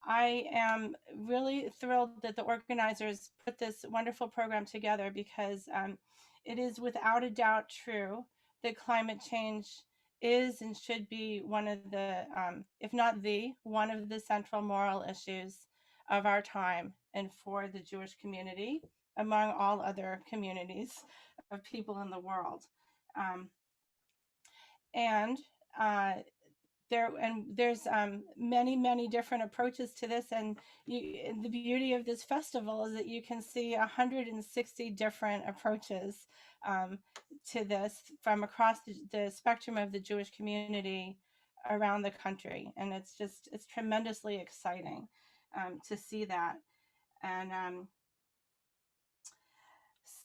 I am really thrilled that the organizers put this wonderful program together because it is without a doubt true that climate change is and should be one of the, if not one of the central moral issues of our time and for the Jewish community, among all other communities of people in the world. Um, and uh, there's many different approaches to this, and the beauty of this festival is that you can see 160 different approaches to this from across the spectrum of the Jewish community around the country, and it's tremendously exciting to see that. And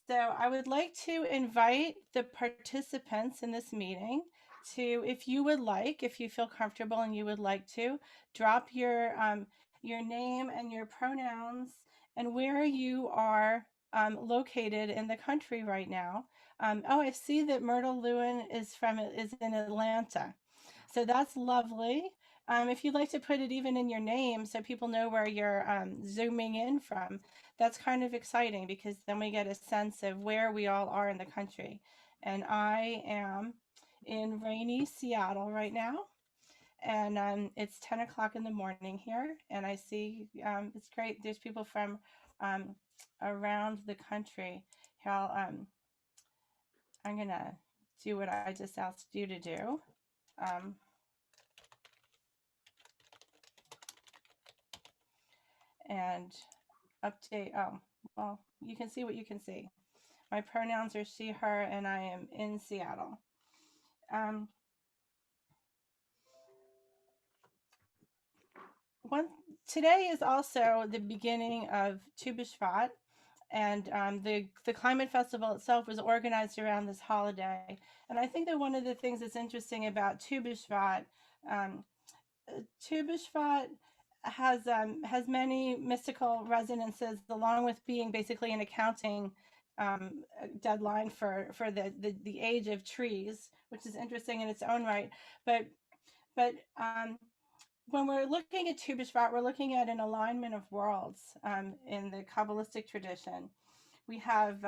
so I would like to invite the participants in this meeting to, if you would like, if you feel comfortable and you would like to, drop your name and your pronouns and where you are located in the country right now. Oh, I see that Myrtle Lewin is in Atlanta. So that's lovely. If you'd like to put it even in your name so people know where you're zooming in from, that's kind of exciting because then we get a sense of where we all are in the country. And I am in rainy Seattle right now, and it's 10 o'clock in the morning here, and I see it's great. There's people from around the country. Here, I'm gonna do what I just asked you to do. And update. Oh, well, you can see what you can see. My pronouns are she, her, and I am in Seattle. Today is also the beginning of Tu B'Shvat, and the Climate Festival itself was organized around this holiday. And I think that one of the things that's interesting about Tu B'Shvat, Tu B'Shvat has many mystical resonances, along with being basically an accounting deadline for the age of trees, which is interesting in its own right. But when we're looking at Tu B'Shvat, we're looking at an alignment of worlds in the Kabbalistic tradition. We have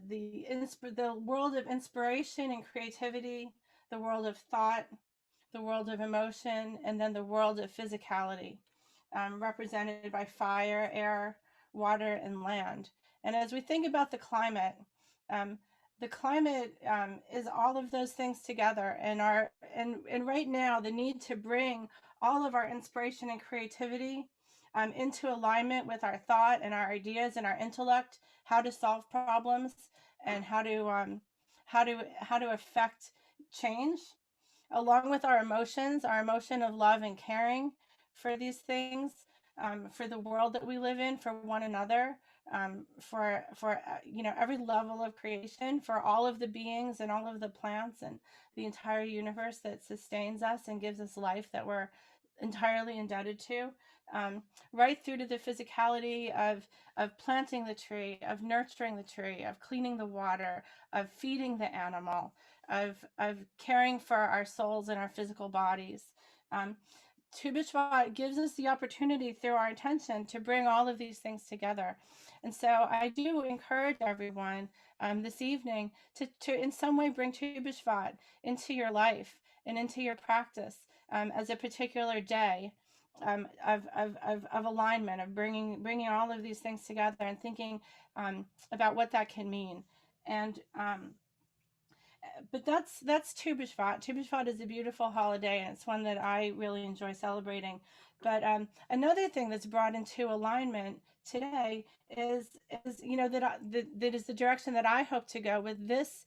the world of inspiration and creativity, the world of thought, the world of emotion, and then the world of physicality, represented by fire, air, water, and land. And as we think about the climate is all of those things together, and right now the need to bring all of our inspiration and creativity into alignment with our thought and our ideas and our intellect, how to solve problems and how to affect change, along with our emotions, our emotion of love and caring for these things, for the world that we live in, for one another, for every level of creation, for all of the beings and all of the plants and the entire universe that sustains us and gives us life that we're entirely indebted to, right through to the physicality of planting the tree, of nurturing the tree, of cleaning the water, of feeding the animal, of caring for our souls and our physical bodies. Tu B'Shvat gives us the opportunity through our attention to bring all of these things together. And so I do encourage everyone this evening to in some way bring Tu B'Shvat into your life and into your practice as a particular day of alignment, of bringing all of these things together and thinking about what that can mean. And but that's Tu B'Shvat. Tu B'Shvat is a beautiful holiday, and it's one that I really enjoy celebrating. But another thing that's brought into alignment today is that is the direction that I hope to go with this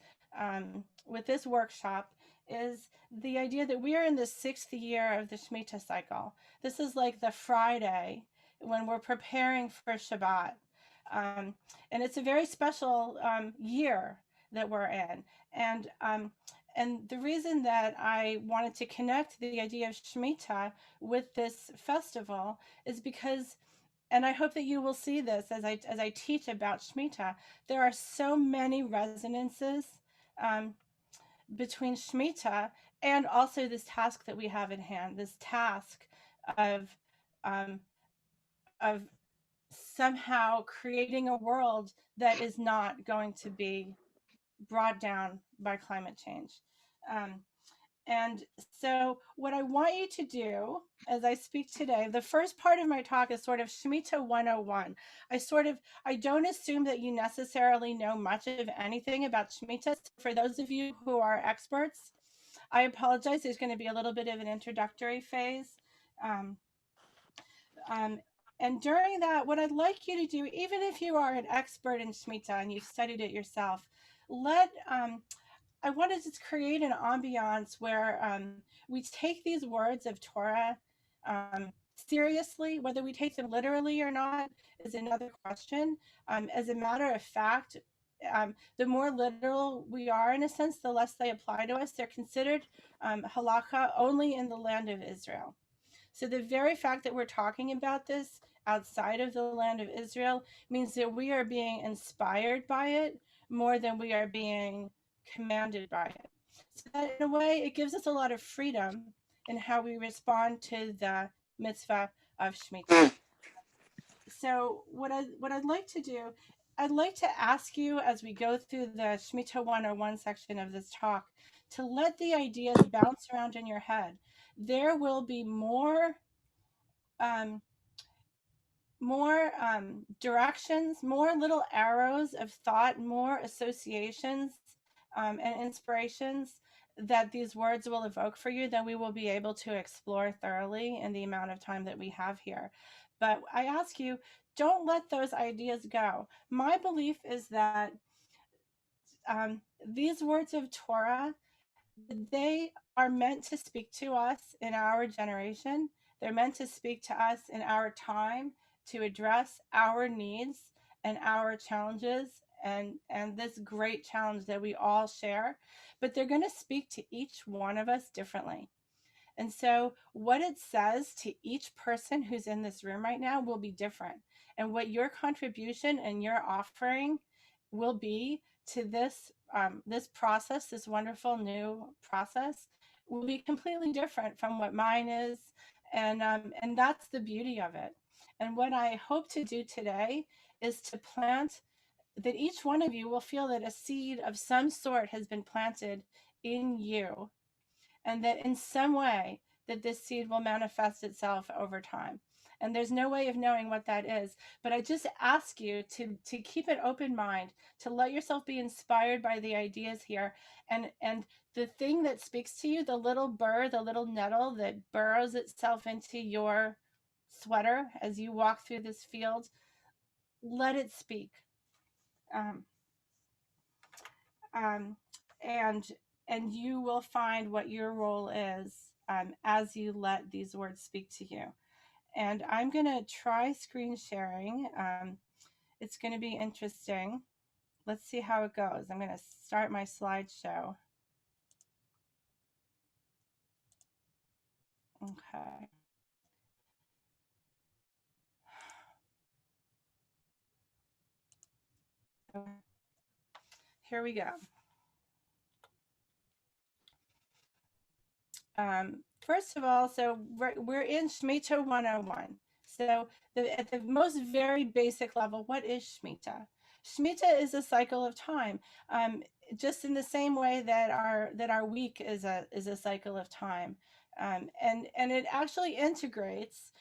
workshop, is the idea that we are in the 6th year of the Shmita cycle. This is like the Friday when we're preparing for Shabbat, and it's a very special year that we're in. And the reason that I wanted to connect the idea of Shmita with this festival is because, and I hope that you will see this as I teach about Shmita, there are so many resonances between Shmita and also this task that we have at hand, this task of um, of somehow creating a world that is not going to be brought down by climate change. Um, and so, what I want you to do as I speak today, the first part of my talk is sort of Shmita 101. I don't assume that you necessarily know much of anything about Shmita. So for those of you who are experts, I apologize. There's going to be a little bit of an introductory phase. Um, um, and during that, what I'd like you to do, even if you are an expert in Shmita and you've studied it yourself, I wanted to create an ambiance where we take these words of Torah seriously. Whether we take them literally or not is another question. As a matter of fact, the more literal we are, in a sense, the less they apply to us. They're considered halakha only in the land of Israel. So the very fact that we're talking about this outside of the land of Israel means that we are being inspired by it more than we are being commanded by it. So that in a way, it gives us a lot of freedom in how we respond to the mitzvah of Shemitah. So what I'd like to do, I'd like to ask you as we go through the Shemitah 101 section of this talk to let the ideas bounce around in your head. There will be um, more directions, more little arrows of thought, more associations and inspirations that these words will evoke for you than we will be able to explore thoroughly in the amount of time that we have here. But I ask you, don't let those ideas go. My belief is that these words of Torah, they are meant to speak to us in our generation. They're meant to speak to us in our time to address our needs and our challenges and this great challenge that we all share. But they're going to speak to each one of us differently. And so, what it says to each person who's in this room right now will be different. And what your contribution and your offering will be to this process, this wonderful new process, will be completely different from what mine is. And that's the beauty of it. And what I hope to do today is to plant that each one of you will feel that a seed of some sort has been planted in you, and that in some way that this seed will manifest itself over time. And there's no way of knowing what that is, but I just ask you to keep an open mind, to let yourself be inspired by the ideas here, and the thing that speaks to you, the little burr, the little nettle that burrows itself into your sweater as you walk through this field, let it speak. um, um, and and you will find what your role is as you let these words speak to you. And I'm going to try screen sharing. It's going to be interesting. Let's see how it goes. I'm going to start my slideshow. Okay. Here we go. First of all, so we're in Shmita 101. So at the most very basic level, what is Shmita? Shmita is a cycle of time, just in the same way that our week is a cycle of time, and it actually integrates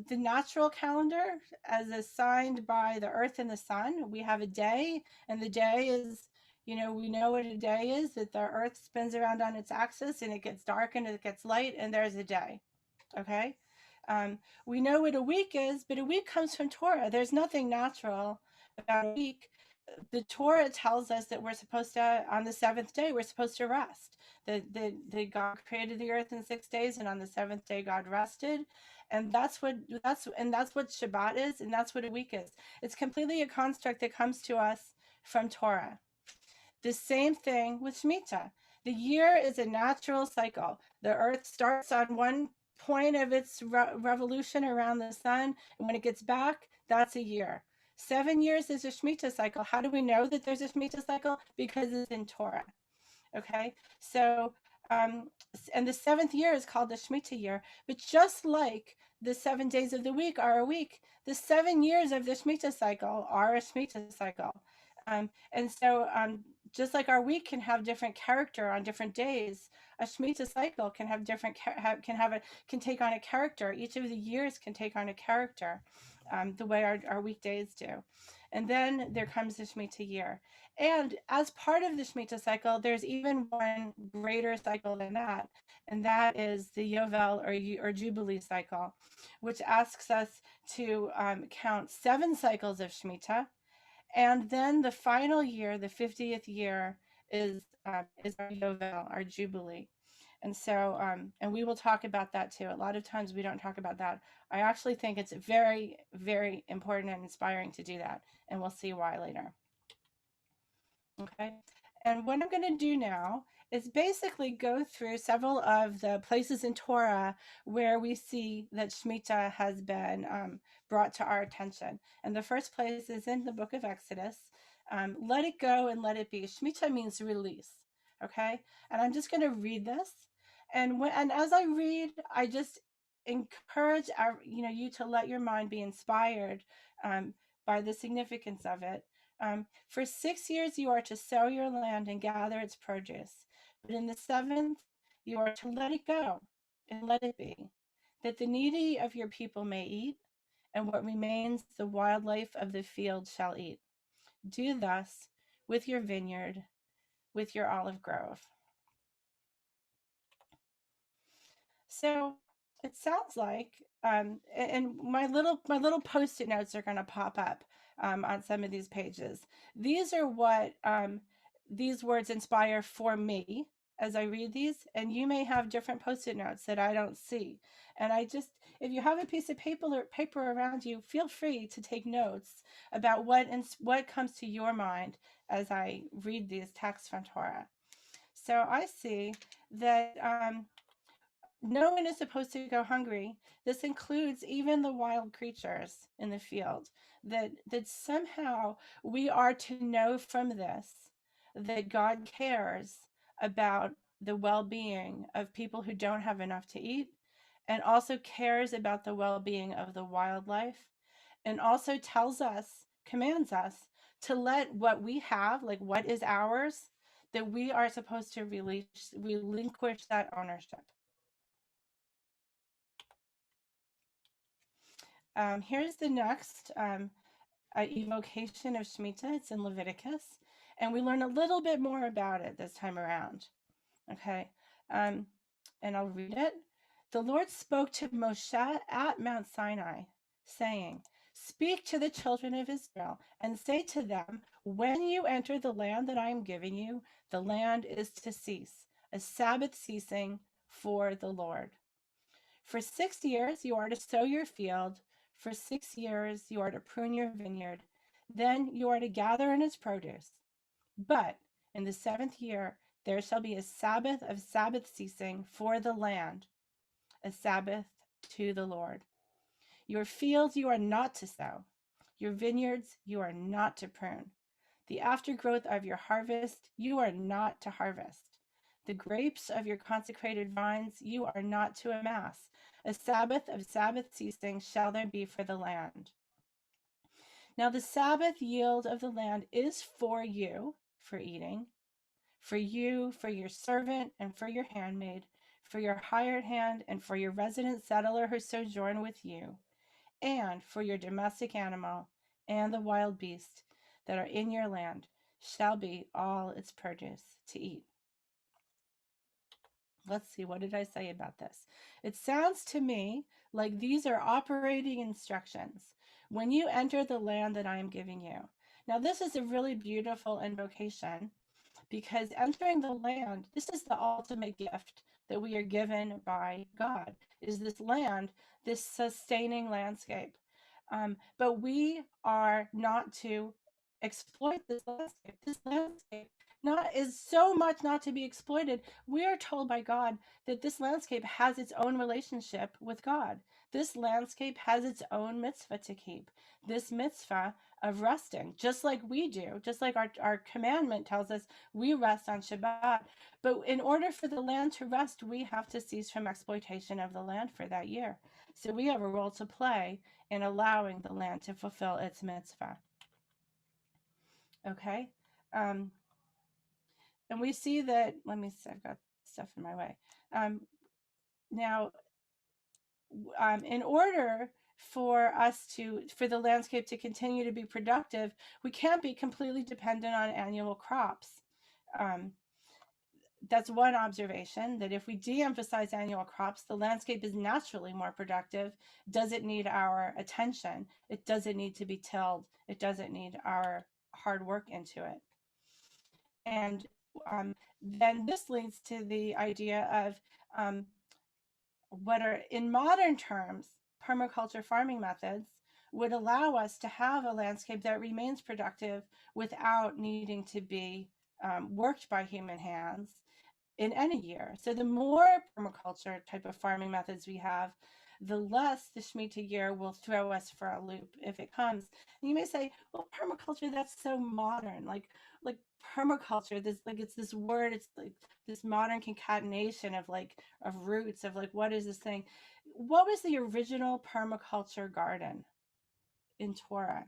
the natural calendar as assigned by the Earth and the Sun. We have a day, and the day is, we know what a day is, that the Earth spins around on its axis and it gets dark and it gets light, and there's a day. Okay. We know what a week is, but a week comes from Torah. There's nothing natural about a week. The Torah tells us that we're supposed to, on the seventh day, we're supposed to rest. The God created the earth in 6 days, and on the seventh day God rested. And that's what Shabbat is, and that's what a week is. It's completely a construct that comes to us from Torah. The same thing with Shemitah. The year is a natural cycle. The earth starts on one point of its revolution around the sun, and when it gets back, that's a year. 7 years is a Shemitah cycle. How do we know that there's a Shemitah cycle? Because it's in Torah. Okay, so and the seventh year is called the Shemitah year. But just like the 7 days of the week are a week. The 7 years of the Shmita cycle are a Shmita cycle. And so just like our week can have different character on different days, a Shmita cycle can have different can take on a character. Each of the years can take on a character, the way our weekdays do. And then there comes the Shmita year. And as part of the Shmita cycle, there's even one greater cycle than that, and that is the Yovel or Jubilee cycle, which asks us to count 7 cycles of Shmita, and then the final year, the 50th year, is our Yovel, our Jubilee. And so, and we will talk about that too. A lot of times we don't talk about that. I actually think it's very, very important and inspiring to do that, and we'll see why later. Okay. And what I'm going to do now is basically go through several of the places in Torah where we see that Shemitah has been brought to our attention. And the first place is in the book of Exodus. Let it go and let it be. Shemitah means release. Okay. And I'm just going to read this. And as I read, I just encourage you to let your mind be inspired by the significance of it. For 6 years you are to sow your land and gather its produce, but in the 7th you are to let it go and let it be, that the needy of your people may eat, and what remains the wildlife of the field shall eat. Do thus with your vineyard, with your olive grove. So it sounds like, and my little post-it notes are going to pop up on some of these pages. These are what these words inspire for me as I read these, and you may have different post-it notes that I don't see. And if you have a piece of paper around you, feel free to take notes about what comes to your mind as I read these texts from Torah. So I see that no one is supposed to go hungry. This includes even the wild creatures in the field. That somehow we are to know from this that God cares about the well-being of people who don't have enough to eat, and also cares about the well-being of the wildlife, and also commands us to let what we have, like what is ours, that we are supposed to relinquish that ownership. Here's the next evocation of Shemitah. It's in Leviticus, and we learn a little bit more about it this time around. Okay, and I'll read it. The Lord spoke to Moshe at Mount Sinai, saying, "Speak to the children of Israel and say to them, when you enter the land that I am giving you, the land is to cease, a Sabbath ceasing for the Lord. For 6 years you are to sow your field. For 6 years you are to prune your vineyard. Then you are to gather in its produce. But in the 7th year there shall be a Sabbath of Sabbath ceasing for the land, a Sabbath to the Lord. Your fields you are not to sow. Your vineyards you are not to prune. The aftergrowth of your harvest you are not to harvest. The grapes of your consecrated vines you are not to amass. A Sabbath of Sabbath ceasing shall there be for the land. Now the Sabbath yield of the land is for you, for eating, for you, for your servant, and for your handmaid, for your hired hand, and for your resident settler who sojourn with you, and for your domestic animal, and the wild beast that are in your land, shall be all its produce to eat." Let's see, what did I say about this? It sounds to me like these are operating instructions. When you enter the land that I am giving you. Now, this is a really beautiful invocation because entering the land, this is the ultimate gift that we are given by God, is this land, this sustaining landscape. But we are not to exploit this landscape. This landscape is so much not to be exploited. We are told by God that this landscape has its own relationship with God. This landscape has its own mitzvah to keep. This mitzvah of resting, just like we do, just like our commandment tells us we rest on Shabbat. But in order for the land to rest, we have to cease from exploitation of the land for that year. So we have a role to play in allowing the land to fulfill its mitzvah. Okay? Um, and we see that, let me see, I've got stuff in my way. Now, in order for the landscape to continue to be productive, we can't be completely dependent on annual crops. Um, that's one observation, that if we de-emphasize annual crops, the landscape is naturally more productive. Does it need our attention? It doesn't need to be tilled. It doesn't need our hard work into it. And then this leads to the idea of what are, in modern terms, permaculture farming methods would allow us to have a landscape that remains productive without needing to be worked by human hands in any year. So the more permaculture type of farming methods we have, the less the Shmita year will throw us for a loop if it comes. And you may say, well, permaculture, that's so modern. Like permaculture, this, like, it's this word, it's like this modern concatenation of roots of what is this thing? What was the original permaculture garden in Torah?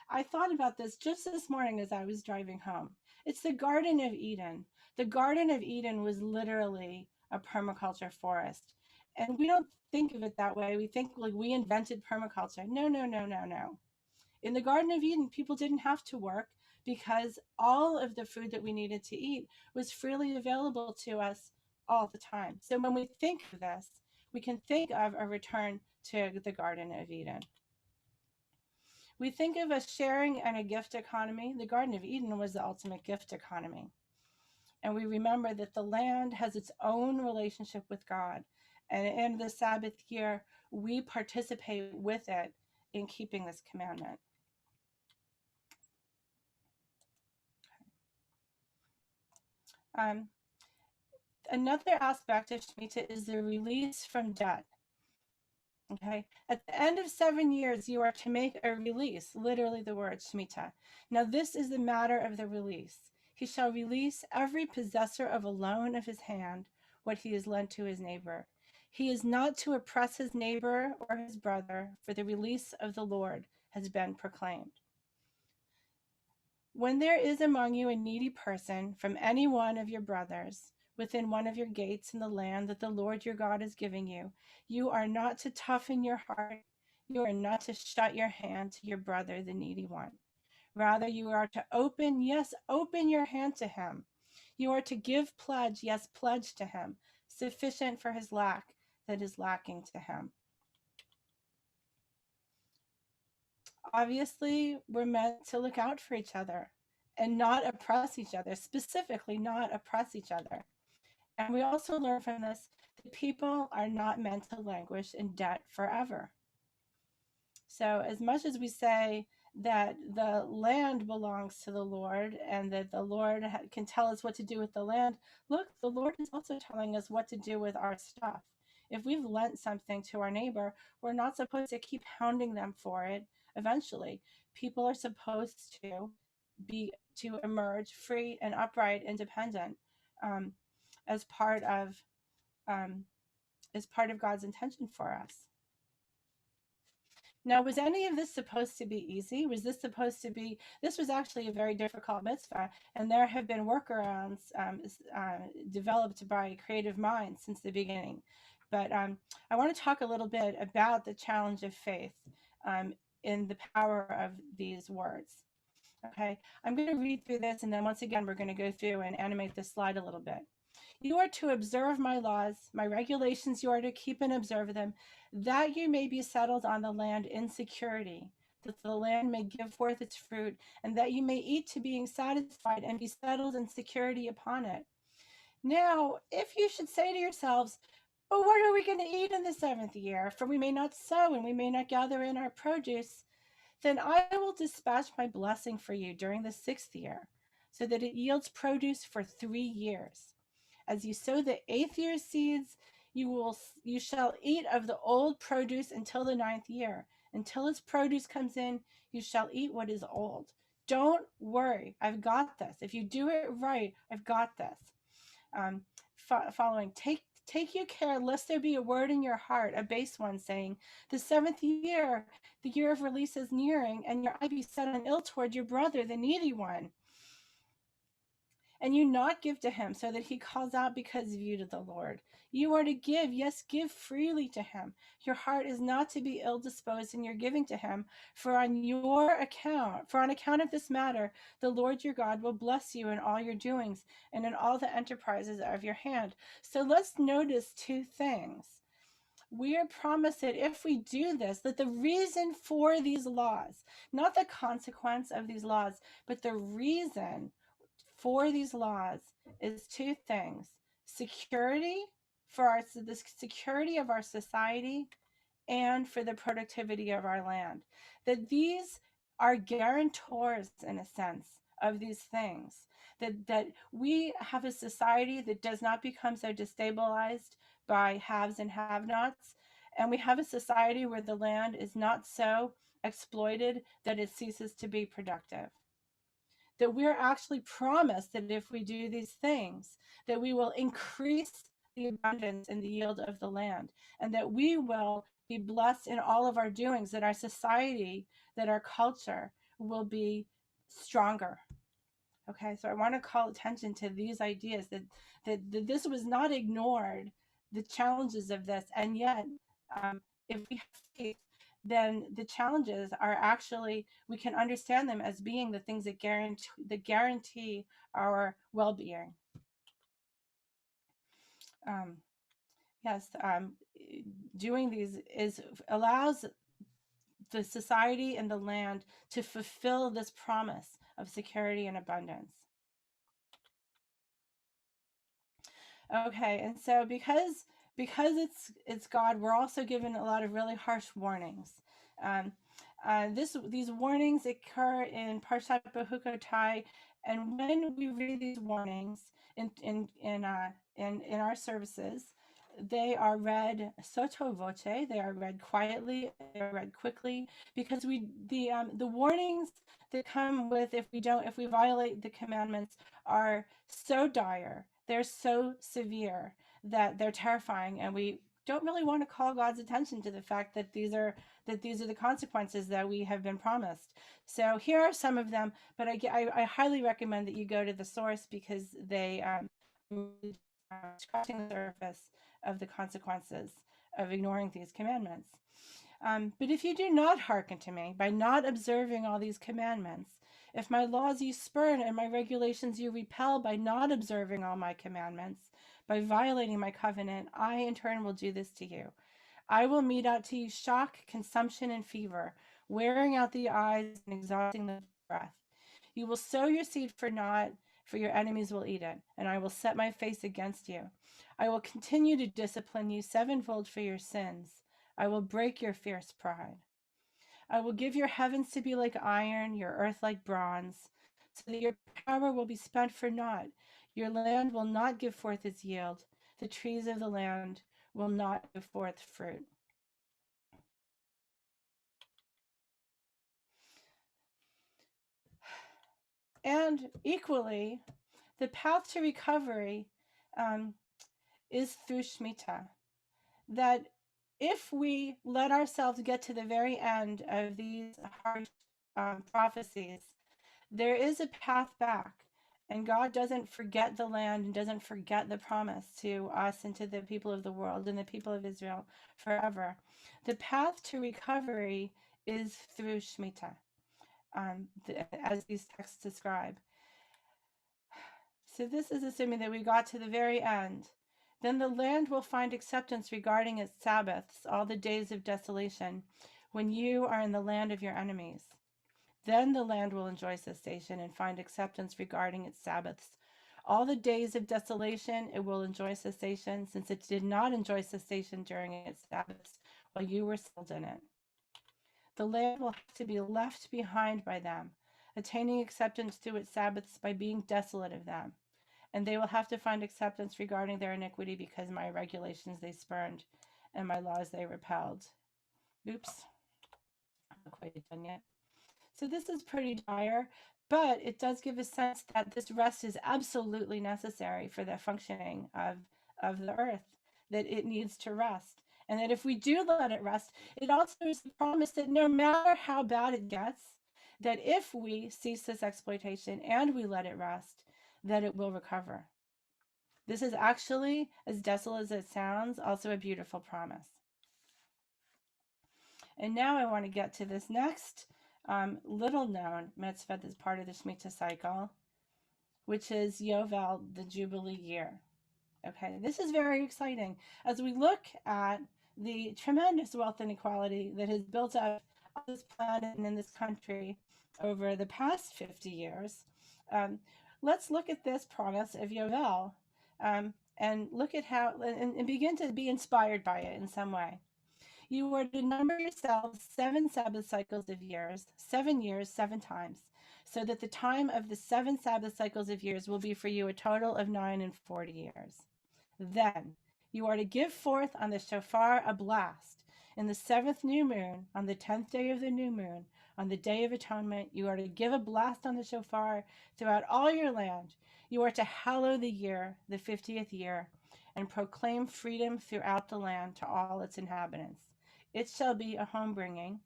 I thought about this just this morning as I was driving home. It's the Garden of Eden. The Garden of Eden was literally a permaculture forest. And we don't think of it that way. We think like we invented permaculture. No, no, no, no, no. In the Garden of Eden, people didn't have to work because all of the food that we needed to eat was freely available to us all the time. So when we think of this, we can think of a return to the Garden of Eden. We think of a sharing and a gift economy. The Garden of Eden was the ultimate gift economy. And we remember that the land has its own relationship with God. And in the Sabbath year, we participate with it in keeping this commandment. Another aspect of Shmita is the release from debt. Okay, at the end of 7 years, you are to make a release, literally the word Shmita. Now, this is the matter of the release. He shall release every possessor of a loan of his hand, what he has lent to his neighbor. He is not to oppress his neighbor or his brother, for the release of the Lord has been proclaimed. When there is among you a needy person from any one of your brothers, within one of your gates in the land that the Lord your God is giving you, you are not to toughen your heart. You are not to shut your hand to your brother, the needy one. Rather, you are to open your hand to him. You are to give pledge, yes, pledge to him, sufficient for his lack that is lacking to him. Obviously, we're meant to look out for each other and not oppress each other, specifically not oppress each other. And we also learn from this that people are not meant to languish in debt forever. So as much as we say that the land belongs to the Lord and that the Lord can tell us what to do with the land, look, the Lord is also telling us what to do with our stuff. If we've lent something to our neighbor, we're not supposed to keep hounding them for it. Eventually, people are supposed to emerge free and upright, independent, as part of God's intention for us. Now, was any of this supposed to be easy? This was actually a very difficult mitzvah, and there have been workarounds developed by creative minds since the beginning. But I want to talk a little bit about the challenge of faith in the power of these words. Okay, I'm going to read through this, and then once again, we're going to go through and animate this slide a little bit. You are to observe my laws, my regulations you are to keep and observe them, that you may be settled on the land in security, that the land may give forth its fruit, and that you may eat to being satisfied and be settled in security upon it. Now, if you should say to yourselves, but what are we going to eat in the 7th year? For we may not sow and we may not gather in our produce. Then I will dispatch my blessing for you during the 6th year, so that it yields produce for 3 years. As you sow the 8th year's seeds, you shall eat of the old produce until the 9th year. Until its produce comes in, you shall eat what is old. Don't worry, I've got this. If you do it right, I've got this. Following, take Take you care, lest there be a word in your heart, a base one, saying, the seventh year, the year of release is nearing, and your eye be set on ill toward your brother, the needy one, and you not give to him, so that he calls out because of you to the Lord. You are to give, yes, give freely to him. Your heart is not to be ill disposed in your giving to him, for on account of this matter, the Lord your God will bless you in all your doings and in all the enterprises of your hand. So let's notice two things. We are promised that if we do this, that the reason for these laws, not the consequence of these laws, but the reason for these laws is two things: security for the security of our society, and for the productivity of our land. That these are guarantors, in a sense, of these things. That we have a society that does not become so destabilized by haves and have-nots, and we have a society where the land is not so exploited that it ceases to be productive. That we're actually promised that if we do these things, that we will increase the abundance and the yield of the land, and that we will be blessed in all of our doings, that our society, that our culture will be stronger. Okay, so I want to call attention to these ideas that this was not ignored, the challenges of this, and yet if we have faith, then the challenges are actually, we can understand them as being the things that guarantee our well-being. Yes, doing these allows the society and the land to fulfill this promise of security and abundance. Okay, and so because it's God, we're also given a lot of really harsh warnings. These warnings occur in Parshat Behukotai, and when we read these warnings in our services, they are read sotto voce. They are read quietly. They are read quickly, because the warnings that come with if we violate the commandments are so dire. They're so severe that they're terrifying, and we don't really want to call God's attention to the fact that these are the consequences that we have been promised. So here are some of them, but I highly recommend that you go to the source, because they scratching the surface of the consequences of ignoring these commandments. But if you do not hearken to me by not observing all these commandments, if my laws you spurn and my regulations you repel by not observing all my commandments, by violating my covenant, I in turn will do this to you. I will mete out to you shock, consumption, and fever, wearing out the eyes and exhausting the breath. You will sow your seed for naught, for your enemies will eat it, and I will set my face against you. I will continue to discipline you sevenfold for your sins. I will break your fierce pride. I will give your heavens to be like iron, your earth like bronze, so that your power will be spent for naught. Your land will not give forth its yield. The trees of the land will not give forth fruit. And equally, the path to recovery is through Shmita. That if we let ourselves get to the very end of these harsh prophecies, there is a path back. And God doesn't forget the land and doesn't forget the promise to us and to the people of the world and the people of Israel forever. The path to recovery is through Shmita, as these texts describe. So this is assuming that we got to the very end. Then the land will find acceptance regarding its Sabbaths, all the days of desolation, when you are in the land of your enemies. Then the land will enjoy cessation and find acceptance regarding its Sabbaths. All the days of desolation it will enjoy cessation, since it did not enjoy cessation during its Sabbaths while you were settled in it. The land will have to be left behind by them, attaining acceptance to its Sabbaths by being desolate of them. And they will have to find acceptance regarding their iniquity, because my regulations they spurned and my laws they repelled. Oops, I'm not quite done yet. So this is pretty dire, but it does give a sense that this rest is absolutely necessary for the functioning of the earth. that it needs to rest. And that if we do let it rest, it also is the promise that no matter how bad it gets, that if we cease this exploitation and we let it rest, that it will recover. This is actually, as desolate as it sounds, also a beautiful promise. And now I want to get to this next little known mitzvah that's part of the Shmita cycle, which is Yovel, the Jubilee year. Okay, this is very exciting. As we look at the tremendous wealth inequality that has built up on this planet and in this country over the past 50 years, let's look at this promise of Yovel and look at how, and begin to be inspired by it in some way. You are to number yourselves 7 Sabbath cycles of years, 7 years, 7 times, so that the time of the 7 Sabbath cycles of years will be for you a total of 49 years. Then you are to give forth on the shofar a blast. In the 7th new moon, on the 10th day of the new moon, on the Day of Atonement, you are to give a blast on the shofar throughout all your land. You are to hallow the year, the 50th year, and proclaim freedom throughout the land to all its inhabitants. It shall be a homebringing,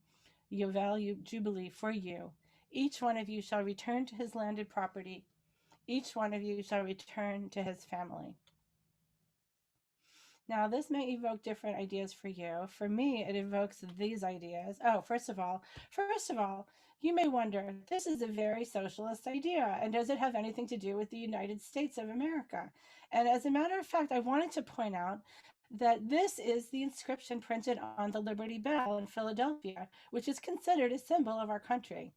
Yovel, Jubilee for you. Each one of you shall return to his landed property. Each one of you shall return to his family. Now, this may evoke different ideas for you. For me, it evokes these ideas. Oh, first of all, you may wonder, this is a very socialist idea, and does it have anything to do with the United States of America? And as a matter of fact, I wanted to point out that this is the inscription printed on the Liberty Bell in Philadelphia, which is considered a symbol of our country.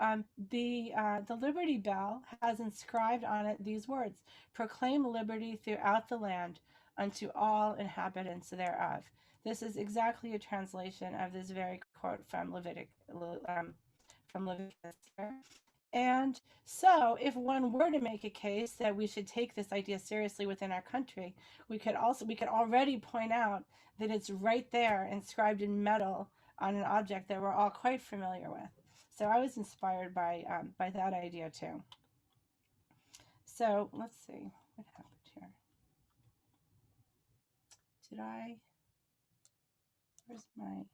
The Liberty Bell has inscribed on it these words: "Proclaim liberty throughout the land unto all inhabitants thereof." This is exactly a translation of this very quote from Leviticus. And so, if one were to make a case that we should take this idea seriously within our country, we could already point out that it's right there, inscribed in metal on an object that we're all quite familiar with. So I was inspired by that idea too. So let's see what happened here. Where's my,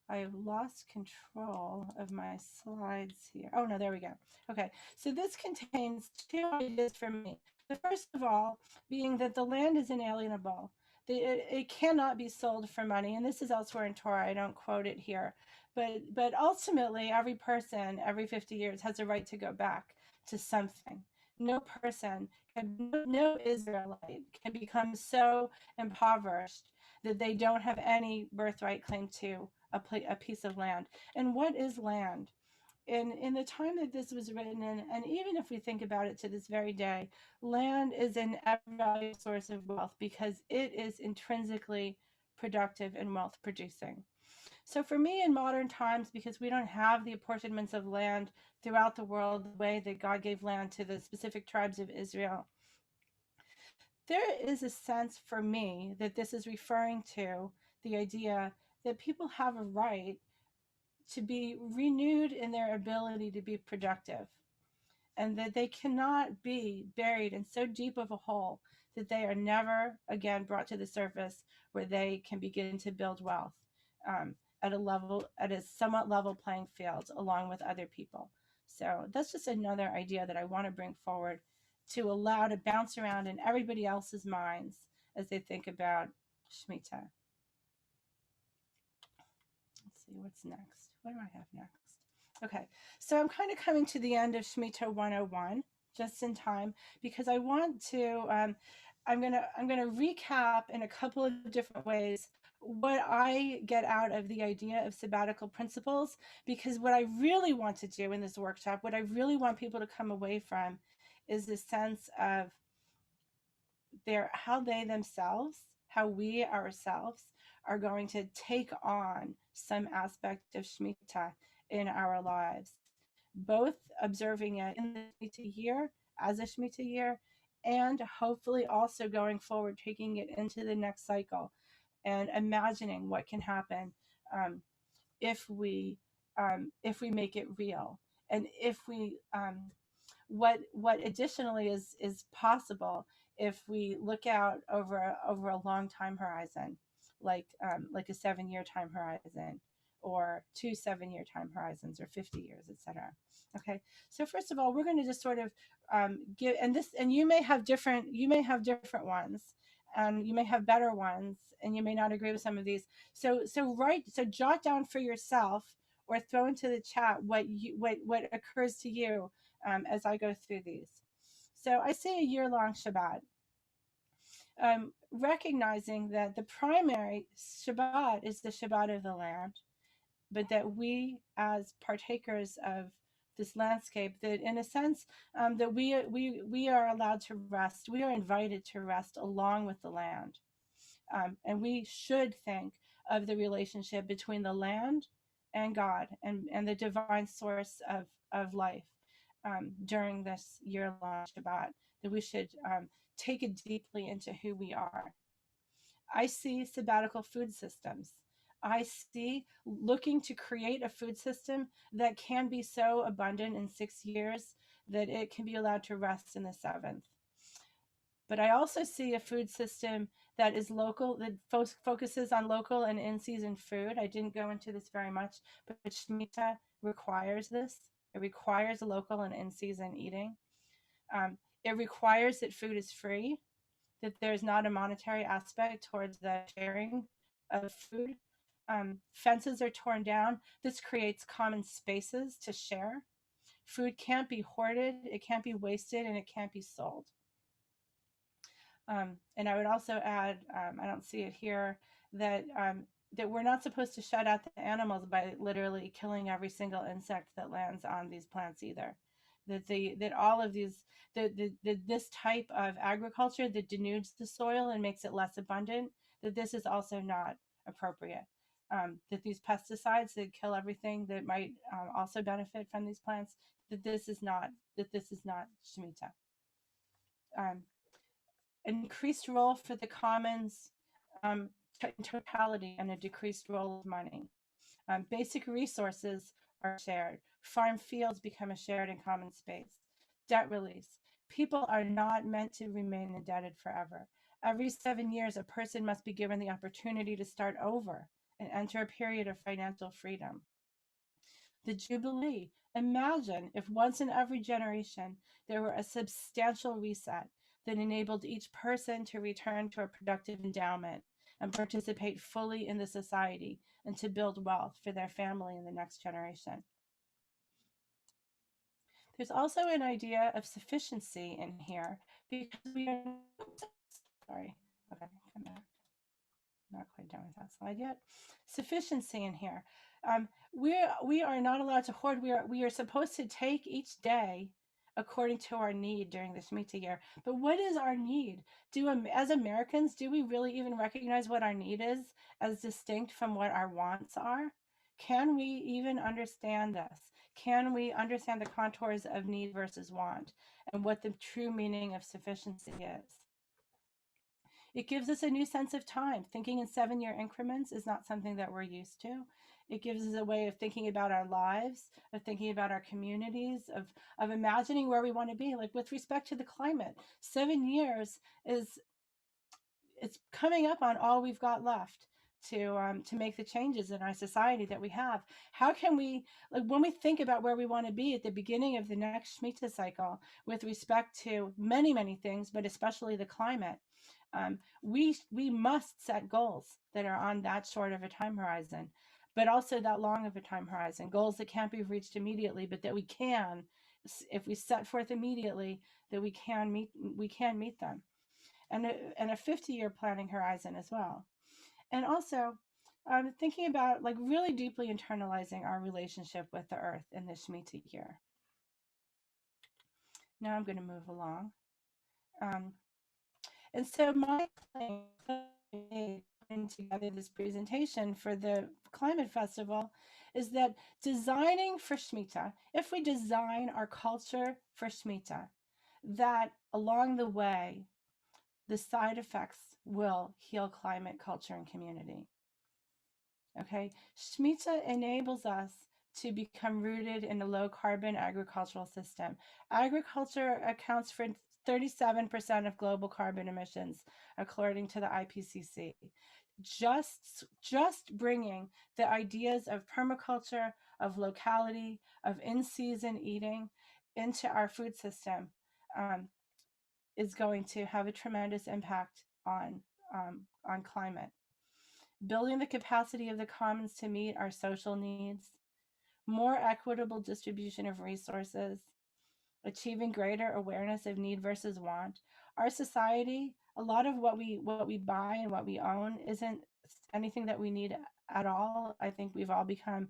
I have lost control of my slides here. Oh no, there we go. Okay, so this contains 2 ideas for me. The first of all being that the land is inalienable. It cannot be sold for money, and this is elsewhere in Torah. I don't quote it here, but ultimately, every person every 50 years has a right to go back to something. No person, no Israelite can become so impoverished that they don't have any birthright claim to a piece of land. And what is land? In the time that this was written in, and even if we think about it to this very day, land is an ever-valuable source of wealth because it is intrinsically productive and wealth producing. So for me in modern times, because we don't have the apportionments of land throughout the world the way that God gave land to the specific tribes of Israel, there is a sense for me that this is referring to the idea that people have a right to be renewed in their ability to be productive, and that they cannot be buried in so deep of a hole that they are never again brought to the surface where they can begin to build wealth at a somewhat level playing field along with other people. So that's just another idea that I want to bring forward to allow to bounce around in everybody else's minds as they think about Shmita. Let's see what's next. What do I have next? Okay, so I'm kind of coming to the end of Shmita 101 just in time because I want to. I'm gonna recap in a couple of different ways what I get out of the idea of sabbatical principles, because what I really want to do in this workshop, what I really want people to come away from, is the sense of how they themselves, how we ourselves are going to take on some aspect of Shmita in our lives, both observing it in the Shmita year as a Shmita year, and hopefully also going forward, taking it into the next cycle and imagining what can happen if we make it real, and if we what additionally is possible if we look out over a long time horizon, like a 7-year time horizon, or 2 7-year time horizons, or 50 years, etc. Okay, so first of all, we're going to just sort of give, and you may have different ones, and you may have better ones, and you may not agree with some of these. So jot down for yourself, or throw into the chat what occurs to you as I go through these. So I say a year-long Shabbat, recognizing that the primary Shabbat is the Shabbat of the land, but that we, as partakers of this landscape, that in a sense, that we are allowed to rest. We are invited to rest along with the land, and we should think of the relationship between the land and God, and the divine source of life during this year-long Shabbat. That we should take it deeply into who we are. I see sabbatical food systems. I see looking to create a food system that can be so abundant in 6 years that it can be allowed to rest in the seventh. But I also see a food system that is local, that focuses on local and in-season food. I didn't go into this very much, but Shmita requires this. It requires local and in-season eating. It requires that food is free, that there's not a monetary aspect towards the sharing of food. Fences are torn down. This creates common spaces to share. Food can't be hoarded, it can't be wasted, and it can't be sold. And I would also add, I don't see it here, that that we're not supposed to shut out the animals by literally killing every single insect that lands on these plants either. That all of these, this type of agriculture that denudes the soil and makes it less abundant, that this is also not appropriate. That these pesticides that kill everything that might also benefit from these plants, that this is not Shemitah. An increased role for the commons in totality, and a decreased role of money. Basic resources are shared. Farm fields become a shared and common space. Debt release. People are not meant to remain indebted forever. Every 7 years, a person must be given the opportunity to start over and enter a period of financial freedom. The Jubilee. Imagine if once in every generation there were a substantial reset that enabled each person to return to a productive endowment and participate fully in the society, and to build wealth for their family in the next generation. There's also an idea of sufficiency in here, because we are, sorry, okay, come back. Not quite done with that slide yet. Sufficiency in here. We are not allowed to hoard. We are supposed to take each day according to our need during the Shemitah year. But what is our need? As Americans, do we really even recognize what our need is as distinct from what our wants are? Can we even understand this? Can we understand the contours of need versus want, and what the true meaning of sufficiency is? It gives us a new sense of time. Thinking in 7-year increments is not something that we're used to. It gives us a way of thinking about our lives, of thinking about our communities, of imagining where we want to be. Like with respect to the climate, 7 years it's coming up on all we've got left to make the changes in our society that we have. How can we, like when we think about where we want to be at the beginning of the next Shemitah cycle with respect to many, many things, but especially the climate, we must set goals that are on that short of a time horizon, but also that long of a time horizon. Goals that can't be reached immediately, but that we can, if we set forth immediately, that we can meet them, and a 50-year planning horizon as well. And also thinking about like really deeply internalizing our relationship with the earth in this Shemitah year. Now I'm going to move along. And so my claim, putting together this presentation for the Climate Festival, is that designing for Shemitah, if we design our culture for Shemitah, that along the way, the side effects will heal climate, culture, and community. Okay, Shmita enables us to become rooted in a low carbon agricultural system. Agriculture accounts for 37% of global carbon emissions, according to the IPCC. Just bringing the ideas of permaculture, of locality, of in-season eating into our food system is going to have a tremendous impact on climate. Building the capacity of the commons to meet our social needs, more equitable distribution of resources, achieving greater awareness of need versus want. Our society, a lot of what we buy and what we own isn't anything that we need at all. I think we've all become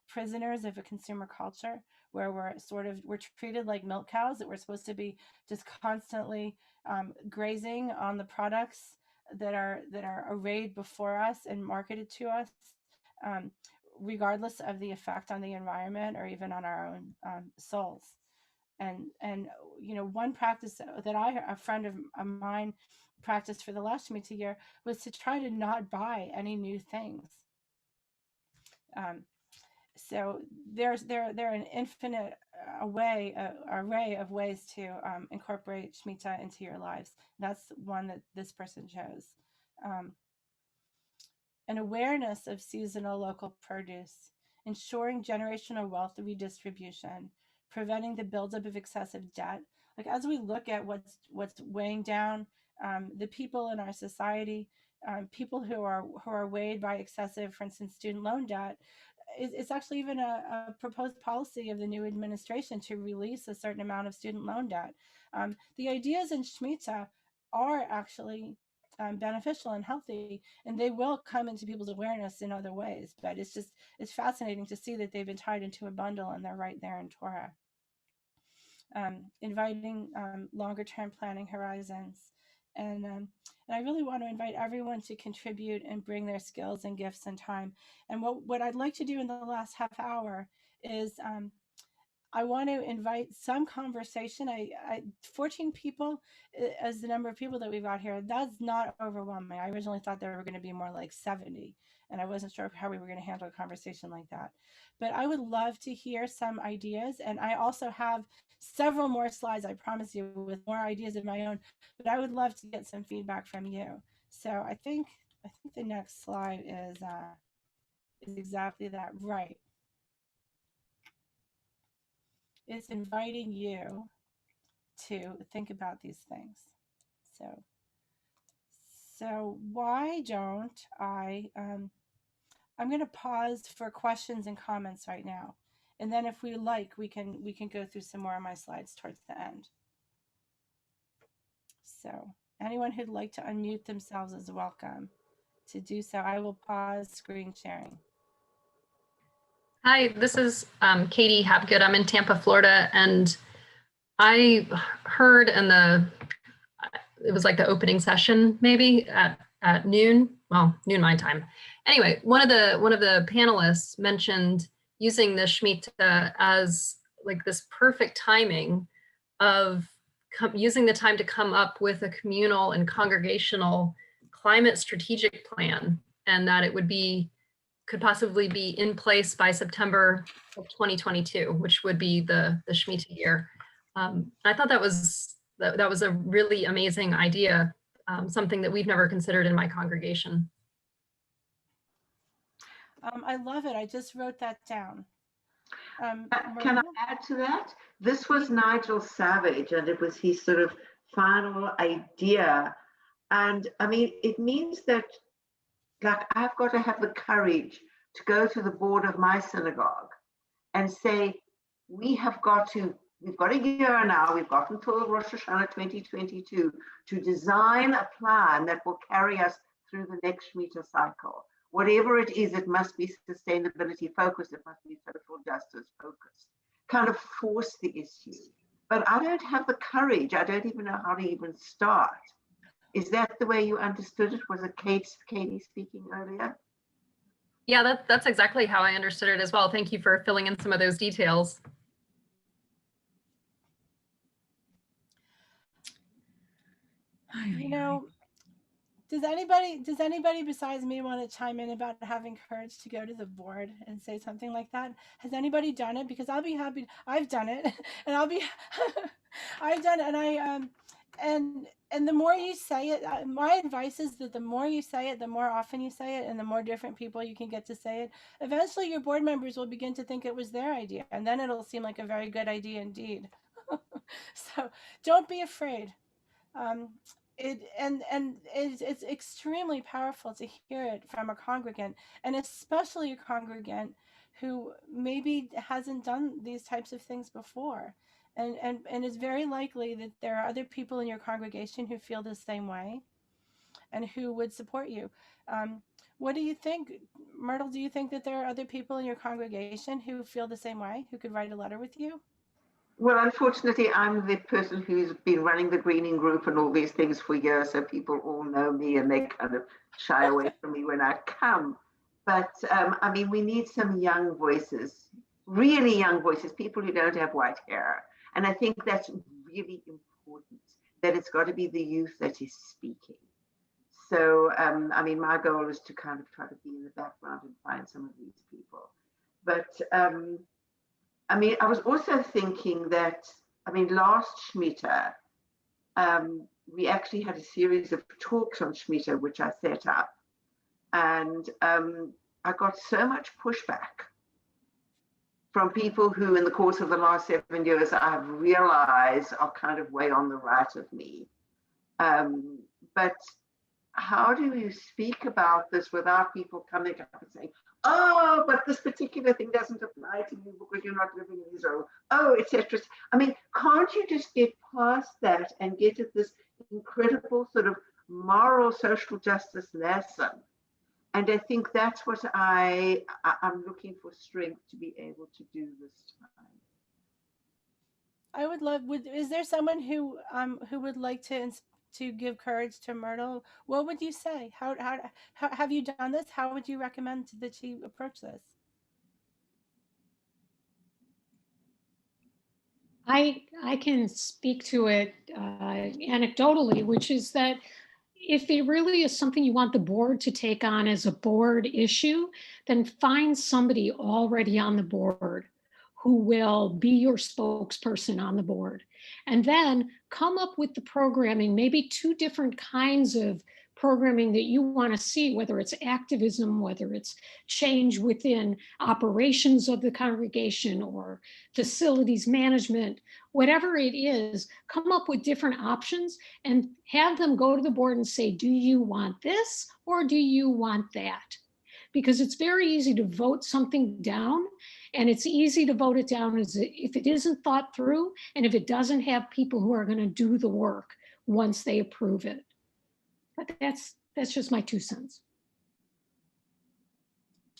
prisoners of a consumer culture where we're treated like milk cows, that we're supposed to be just constantly grazing on the products that are arrayed before us and marketed to us, regardless of the effect on the environment or even on our own souls. And one practice that a friend of mine practiced for the last Shmita year was to try to not buy any new things. So there are an infinite array of ways to incorporate Shmita into your lives. That's one that this person chose. An awareness of seasonal local produce, ensuring generational wealth redistribution, preventing the buildup of excessive debt. Like, as we look at what's weighing down the people in our society, people who are weighed by excessive, for instance, student loan debt, it's actually even a proposed policy of the new administration to release a certain amount of student loan debt. The ideas in Shmita are actually beneficial and healthy, and they will come into people's awareness in other ways. But it's fascinating to see that they've been tied into a bundle and they're right there in Torah. Inviting longer term planning horizons. And I really want to invite everyone to contribute and bring their skills and gifts and time. And what I'd like to do in the last half hour is I want to invite some conversation. 14 people as the number of people that we've got here. That's not overwhelming. I originally thought there were going to be more like 70, and I wasn't sure how we were going to handle a conversation like that. But I would love to hear some ideas, and I also have several more slides, I promise you, with more ideas of my own. But I would love to get some feedback from you. So I think the next slide is exactly that, right? It's inviting you to think about these things. So why don't I'm going to pause for questions and comments right now. And then if we like, we can go through some more of my slides towards the end. So anyone who'd like to unmute themselves is welcome to do so. I will pause screen sharing. Hi, this is Katie Hapgood. I'm in Tampa, Florida, and I heard in it was like the opening session maybe at noon, well, noon my time. Anyway, one of the panelists mentioned using the Shmita as like this perfect timing of using the time to come up with a communal and congregational climate strategic plan, and that it could possibly be in place by September of 2022, which would be the Shmita year. I thought that was a really amazing idea, something that we've never considered in my congregation. I love it. I just wrote that down. Can I add to that? This was Nigel Savage, and it was his sort of final idea. And I mean, it means that, like, I've got to have the courage to go to the board of my synagogue and say, we've got a year now, we've got until Rosh Hashanah 2022 to design a plan that will carry us through the next Shmita cycle. Whatever it is, it must be sustainability focused, it must be social justice focused, kind of force the issue. But I don't have the courage, I don't even know how to even start. Is that the way you understood it? Was it Katie speaking earlier? Yeah, that's exactly how I understood it as well. Thank you for filling in some of those details. You know, Does anybody besides me want to chime in about having courage to go to the board and say something like that? Has anybody done it? Because I'll be happy. I've done it, and I'll be. I've done it, and and the more you say it, my advice is that the more you say it, the more often you say it, and the more different people you can get to say it. Eventually, your board members will begin to think it was their idea, and then it'll seem like a very good idea indeed. So don't be afraid. um, it's extremely powerful to hear it from a congregant, and especially a congregant who maybe hasn't done these types of things before, and it's very likely that there are other people in your congregation who feel the same way and who would support you. What do you think, Myrtle? Do you think that there are other people in your congregation who feel the same way, who could write a letter with you? Well, unfortunately, I'm the person who's been running the greening group and all these things for years, so people all know me and they kind of shy away from me when I come. But I mean, we need some young voices, really young voices, people who don't have white hair. And I think that's really important, that it's got to be the youth that is speaking. So, I mean, my goal is to kind of try to be in the background and find some of these people. But I mean, I was also thinking that, I mean, last Shmita, we actually had a series of talks on Shmita, which I set up. And I got so much pushback from people who, in the course of the last 7 years, I've realized are kind of way on the right of me. But how do you speak about this without people coming up and saying, oh, but this particular thing doesn't apply to you because you're not living in Israel, oh, etc. I mean, can't you just get past that and get at this incredible sort of moral social justice lesson? And I think that's what I'm looking for strength to be able to do this time. I would love. Is there someone who would like to give courage to Myrtle? What would you say? How have you done this? How would you recommend that she approach this? I can speak to it anecdotally, which is that if it really is something you want the board to take on as a board issue, then find somebody already on the board who will be your spokesperson on the board. And then come up with the programming, maybe 2 different kinds of programming that you want to see, whether it's activism, whether it's change within operations of the congregation or facilities management, whatever it is, come up with different options and have them go to the board and say, do you want this or do you want that? Because it's very easy to vote something down, and it's easy to vote it down if it isn't thought through and if it doesn't have people who are going to do the work once they approve it. But that's just my 2 cents.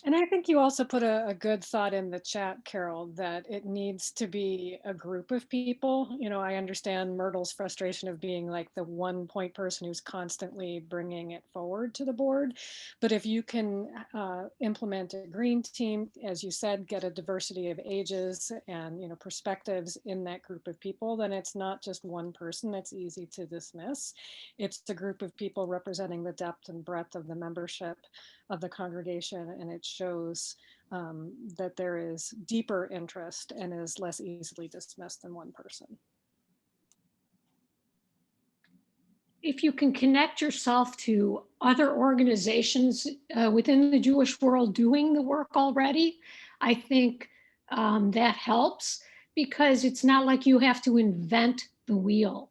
And I think you also put a good thought in the chat, Carol, that it needs to be a group of people. You know, I understand Myrtle's frustration of being like the one point person who's constantly bringing it forward to the board. But if you can implement a green team, as you said, get a diversity of ages and, you know, perspectives in that group of people, then it's not just one person that's easy to dismiss. It's a group of people representing the depth and breadth of the membership of the congregation, and it shows that there is deeper interest and is less easily dismissed than one person. If you can connect yourself to other organizations within the Jewish world doing the work already, I think that helps, because it's not like you have to invent the wheel.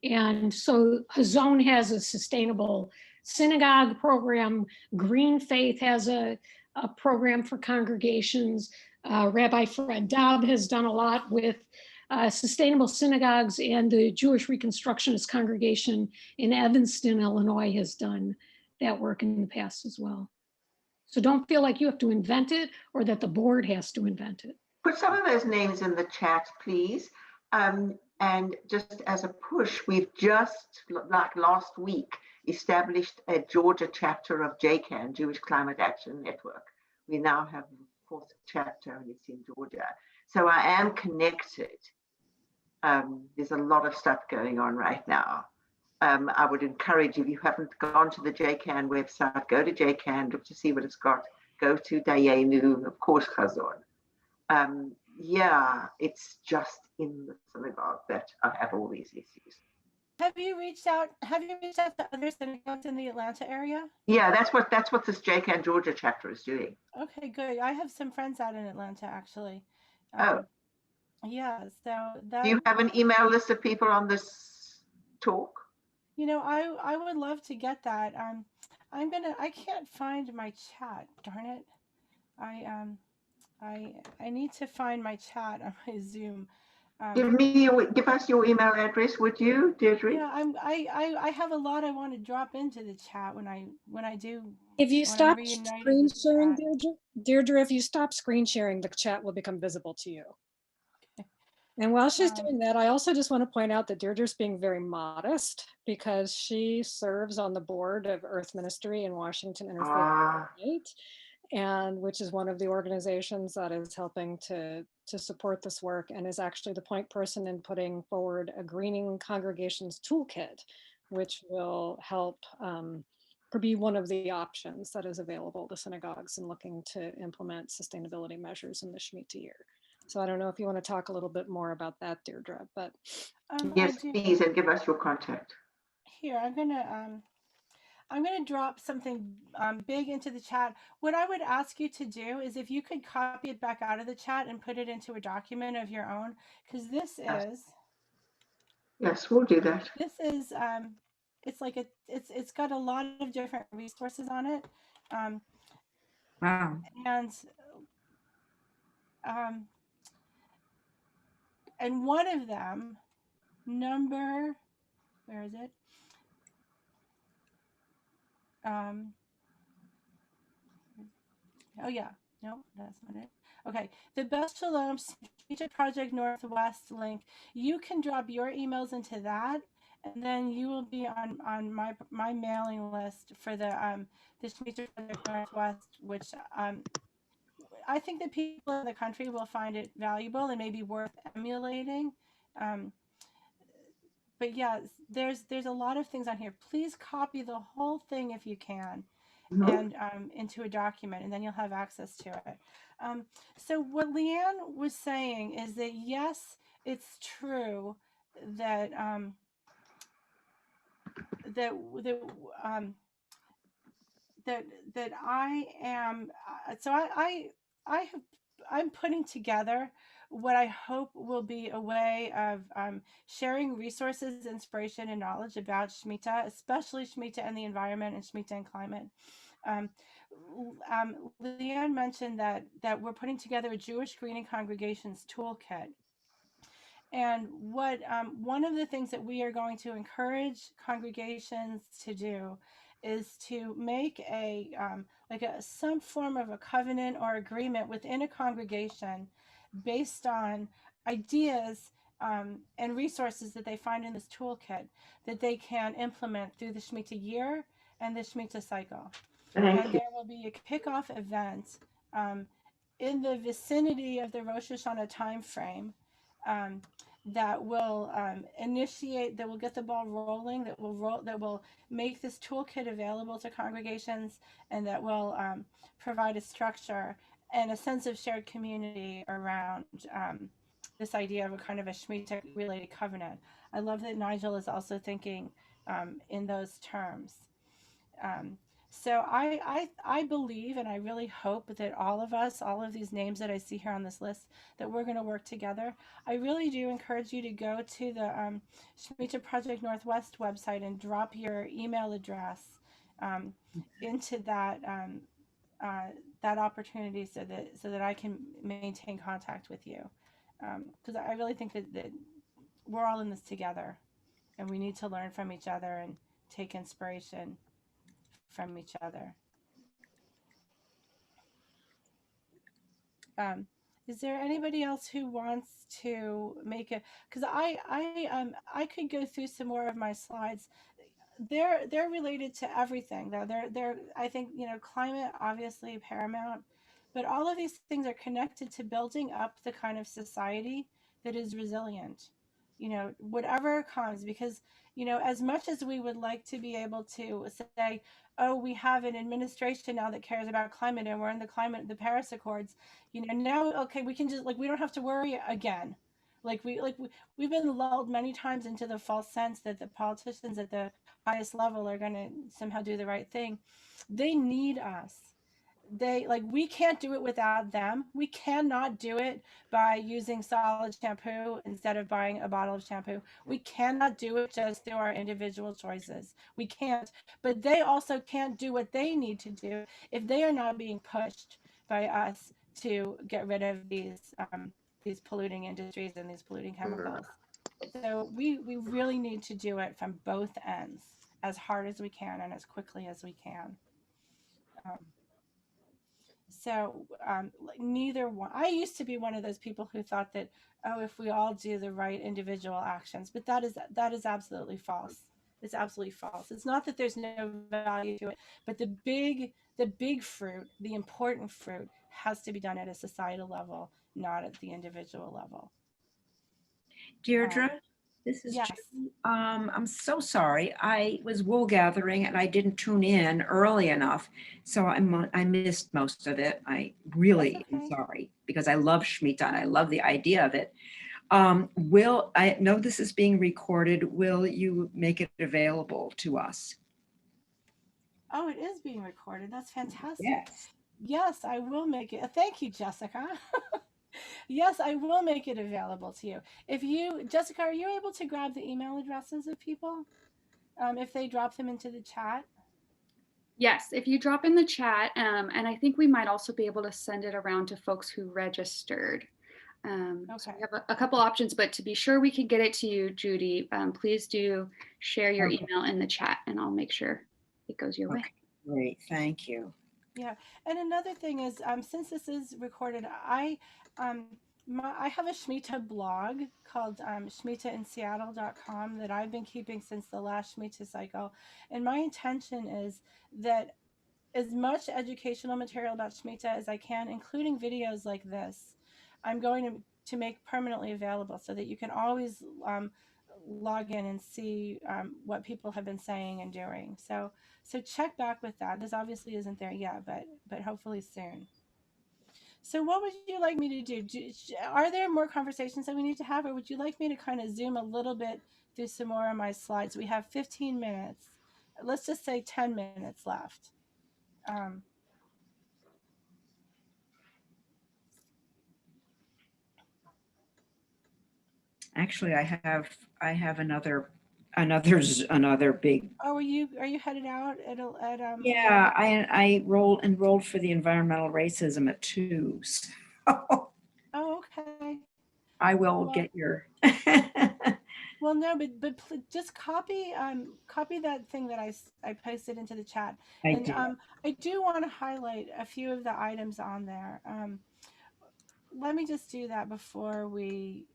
And so Hazon has a sustainable synagogue program. Green Faith has a program for congregations. Rabbi Fred Dabb has done a lot with sustainable synagogues, and the Jewish Reconstructionist Congregation in Evanston, Illinois has done that work in the past as well. So don't feel like you have to invent it or that the board has to invent it. Put some of those names in the chat, please. And just as a push, we've just, like last week, established a Georgia chapter of JCAN, Jewish Climate Action Network. We now have the 4th chapter, and it's in Georgia. So I am connected. There's a lot of stuff going on right now. I would encourage, if you haven't gone to the JCAN website, go to JCAN, look to see what it's got. Go to Dayenu, of course, Chazon. Yeah, it's just in the synagogue that I have all these issues. Have you reached out to other synagogues in the Atlanta area? Yeah, that's what this JCAN Georgia chapter is doing. Okay, good. I have some friends out in Atlanta, actually. Oh. Yeah, so that. Do you have an email list of people on this talk? You know, I would love to get that. I can't find my chat, darn it. I need to find my chat on my Zoom. Give us your email address, would you, Deirdre? Yeah, I have a lot I want to drop into the chat when I do. If you stop screen sharing, Deirdre, if you stop screen sharing, the chat will become visible to you. Okay. And while she's doing that, I also just want to point out that Deirdre's being very modest because she serves on the board of Earth Ministry in Washington Interfaith State, and which is one of the organizations that is helping to support this work and is actually the point person in putting forward a greening congregations toolkit, which will help be one of the options that is available to synagogues in looking to implement sustainability measures in the Shmita year. So I don't know if you want to talk a little bit more about that, Deirdre, but. Yes, please, and give us your contact. Here, I'm gonna drop something big into the chat. What I would ask you to do is if you could copy it back out of the chat and put it into a document of your own, because this is. Yes, we'll do that. This is it's got a lot of different resources on it. Wow. And one of them, where is it? Oh yeah, no, that's not it. Okay, the Best Shalom Shmita Project Northwest link. You can drop your emails into that, and then you will be on my mailing list for the Shmita Project Northwest, which I think that people in the country will find it valuable and maybe worth emulating. But yeah, there's a lot of things on here. Please copy the whole thing if you can, and into a document, and then you'll have access to it. So what Leanne was saying is that yes, it's true that that I am. So I'm putting together what I hope will be a way of sharing resources, inspiration, and knowledge about Shmita, especially Shmita and the environment and Shmita and climate. Leanne mentioned that we're putting together a Jewish Greening Congregations toolkit. And what one of the things that we are going to encourage congregations to do is to make some form of a covenant or agreement within a congregation based on ideas and resources that they find in this toolkit that they can implement through the Shmita year and the Shmita cycle. And there will be a kickoff event in the vicinity of the Rosh Hashanah timeframe that will initiate, that will get the ball rolling, that will make this toolkit available to congregations, and that will provide a structure and a sense of shared community around this idea of a kind of a Shemitah related covenant. I love that Nigel is also thinking in those terms. So I believe, and I really hope that all of these names that I see here on this list, that we're going to work together. I really do encourage you to go to the Shmita Project Northwest website and drop your email address into that that opportunity so that I can maintain contact with you, because I really think that we're all in this together, and we need to learn from each other and take inspiration from each other. Is there anybody else who wants to make it? Because I could go through some more of my slides. They're related to everything though. They're I think, you know, climate obviously paramount, but all of these things are connected to building up the kind of society that is resilient. you know, whatever comes, because, you know, as much as we would like to be able to say, oh, we have an administration now that cares about climate and we're in the Paris Accords, you know, now, okay, we can just, like, we don't have to worry again. We've been lulled many times into the false sense that the politicians at the highest level are going to somehow do the right thing. They need us. We can't do it without them. We cannot do it by using solid shampoo instead of buying a bottle of shampoo. We cannot do it just through our individual choices. We can't. But they also can't do what they need to do if they are not being pushed by us to get rid of these polluting industries and these polluting chemicals. So we really need to do it from both ends as hard as we can and as quickly as we can. Neither one. I used to be one of those people who thought that, oh, if we all do the right individual actions, but that is absolutely false. It's absolutely false. It's not that there's no value to it, but the big fruit, the important fruit, has to be done at a societal level, not at the individual level. Deirdre, this is yes. Judy. I'm so sorry. I was wool gathering and I didn't tune in early enough, so I missed most of it. I really am sorry, because I love Shmita and I love the idea of it. I know this is being recorded. Will you make it available to us? Oh, it is being recorded. That's fantastic. Yes. Yes, I will make it. Thank you, Jessica. Yes, I will make it available to you. Jessica, are you able to grab the email addresses of people if they drop them into the chat? Yes, if you drop in the chat, and I think we might also be able to send it around to folks who registered. So we have a couple options, but to be sure we can get it to you, Judy, please do share your email in the chat and I'll make sure it goes your way. Great, thank you. Yeah, and another thing is, since this is recorded, I have a Shmita blog called shmitainseattle.com that I've been keeping since the last Shmita cycle, and my intention is that as much educational material about Shmita as I can, including videos like this, I'm going to make permanently available so that you can always log in and see what people have been saying and doing. So check back with that. This obviously isn't there yet, but hopefully soon. So what would you like me to do? Are there more conversations that we need to have, or would you like me to kind of zoom a little bit through some more of my slides? We have 15 minutes. Let's just say 10 minutes left. Actually, I have another big. Oh, are you headed out at Yeah, I enrolled for the environmental racism at 2. So oh, okay. I will get your. Well, no, but just copy that thing that I posted into the chat. I do want to highlight a few of the items on there. Let me just do that before we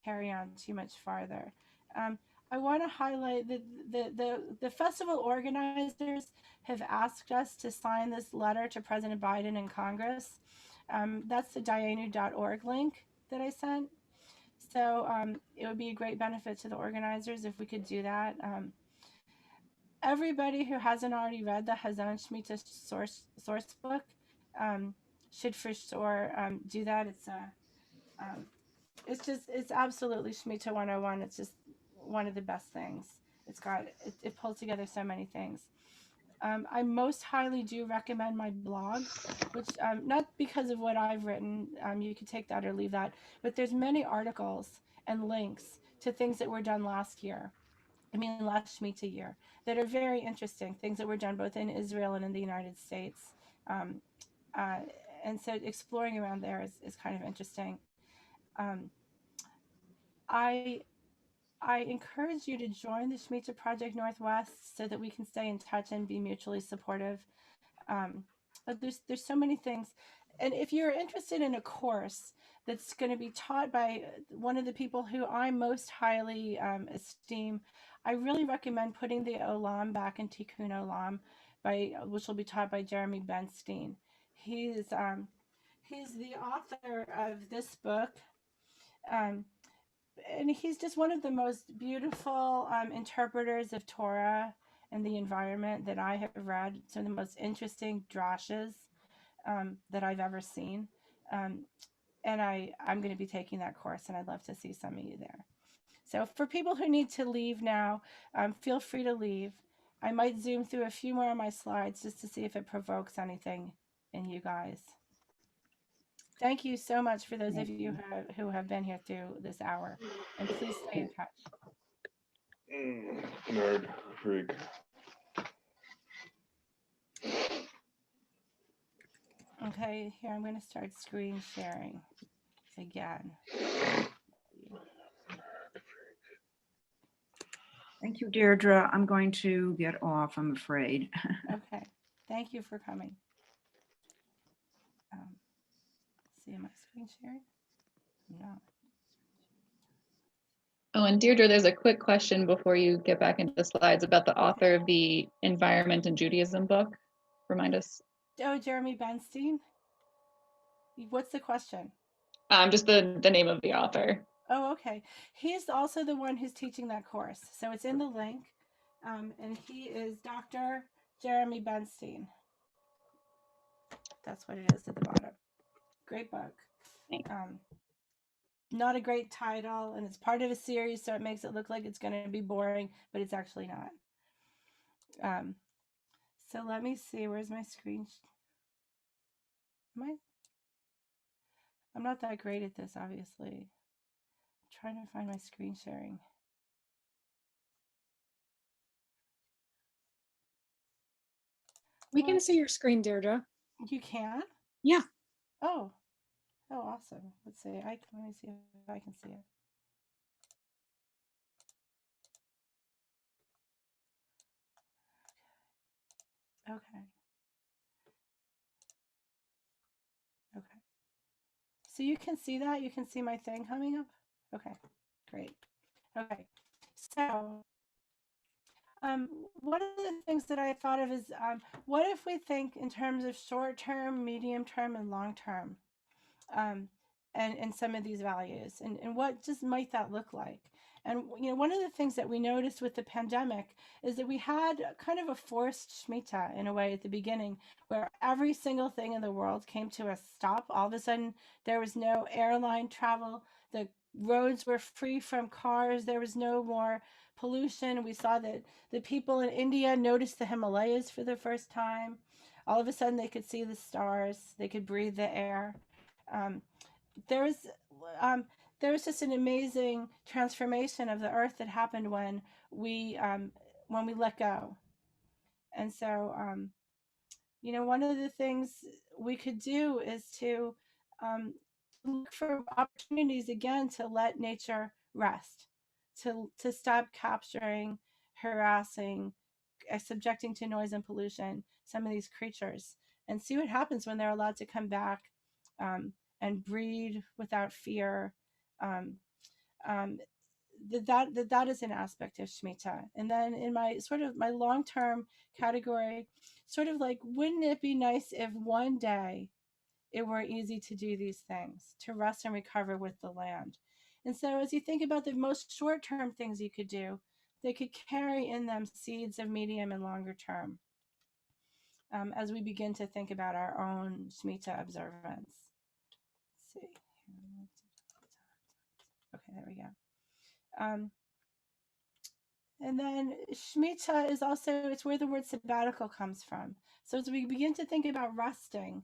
carry on too much farther. I want to highlight that the festival organizers have asked us to sign this letter to President Biden and Congress. That's the Dayenu.org link that I sent. So it would be a great benefit to the organizers if we could do that. Everybody who hasn't already read the Hazon Shmita source book should for sure do that. It's absolutely Shmita 101. It's just one of the best things. It pulls together so many things. I most highly do recommend my blog, which not because of what I've written, you could take that or leave that, but there's many articles and links to things that were done last Shmita year, that are very interesting, things that were done both in Israel and in the United States. And so exploring around there is kind of interesting. I encourage you to join the Shmita Project Northwest so that we can stay in touch and be mutually supportive. There's so many things. And if you're interested in a course that's going to be taught by one of the people who I most highly esteem, I really recommend putting the Olam back in Tikkun Olam, which will be taught by Jeremy Benstein. He's the author of this book. he's just one of the most beautiful interpreters of Torah and the environment that I have read. Some of the most interesting drashes that I've ever seen. And I'm going to be taking that course, and I'd love to see some of you there. So for people who need to leave now, feel free to leave. I might zoom through a few more of my slides just to see if it provokes anything in you guys. Thank you so much for those of you who have been here through this hour, and please stay in touch. Nerd freak. Okay, here I'm going to start screen sharing again. Thank you, Deirdre. I'm going to get off, I'm afraid. Okay, thank you for coming. See, am I screen sharing? No. Oh, and Deirdre, there's a quick question before you get back into the slides about the author of the Environment and Judaism book. Remind us. Oh, Jeremy Benstein. What's the question? Just the name of the author. Oh, okay. He's also the one who's teaching that course. So it's in the link. And he is Dr. Jeremy Benstein. That's what it is at the bottom. Great book. Not a great title, and it's part of a series, so it makes it look like it's going to be boring, but it's actually not. So let me see. Where's my screen? I'm not that great at this, obviously. I'm trying to find my screen sharing. We can see your screen, Deirdre. You can? Yeah. Oh, awesome. Let's see. Let me see if I can see it. Okay. So you can see that? You can see my thing coming up? Okay, great. Okay, so one of the things that I thought of is what if we think in terms of short term, medium term, and long term, and some of these values, and what just might that look like? And one of the things that we noticed with the pandemic is that we had kind of a forced Shmita in a way at the beginning, where every single thing in the world came to a stop. All of a sudden, there was no airline travel. The roads were free from cars. There was no more pollution. We saw that the people in India noticed the Himalayas for the first time. All of a sudden, they could see the stars. They could breathe the air. There was just an amazing transformation of the earth that happened when we let go. And so, one of the things we could do is to look for opportunities again to let nature rest, to stop capturing, harassing, subjecting to noise and pollution some of these creatures, and see what happens when they're allowed to come back and breed without fear. That is an aspect of Shmita. And then in my my long-term category, sort of like, wouldn't it be nice if one day it were easy to do these things, to rest and recover with the land? And so as you think about the most short-term things you could do, they could carry in them seeds of medium and longer term as we begin to think about our own Shmita observance. Let's see. Okay, there we go. And then Shmita is also, it's where the word sabbatical comes from. So as we begin to think about resting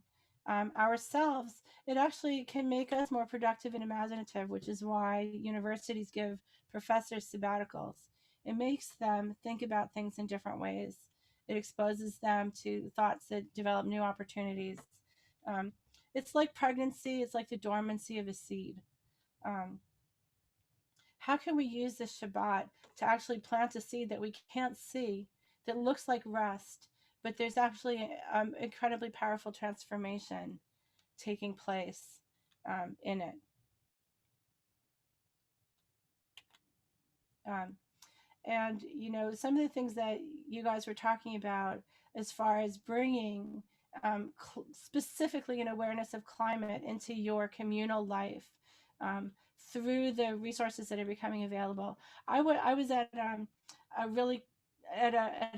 ourselves, it actually can make us more productive and imaginative, which is why universities give professors sabbaticals. It makes them think about things in different ways. It exposes them to thoughts that develop new opportunities. It's like pregnancy, it's like the dormancy of a seed. How can we use this Shabbat to actually plant a seed that we can't see, that looks like rest, but there's actually incredibly powerful transformation taking place in it. And, some of the things that you guys were talking about as far as bringing specifically an awareness of climate into your communal life, through the resources that are becoming available. I was at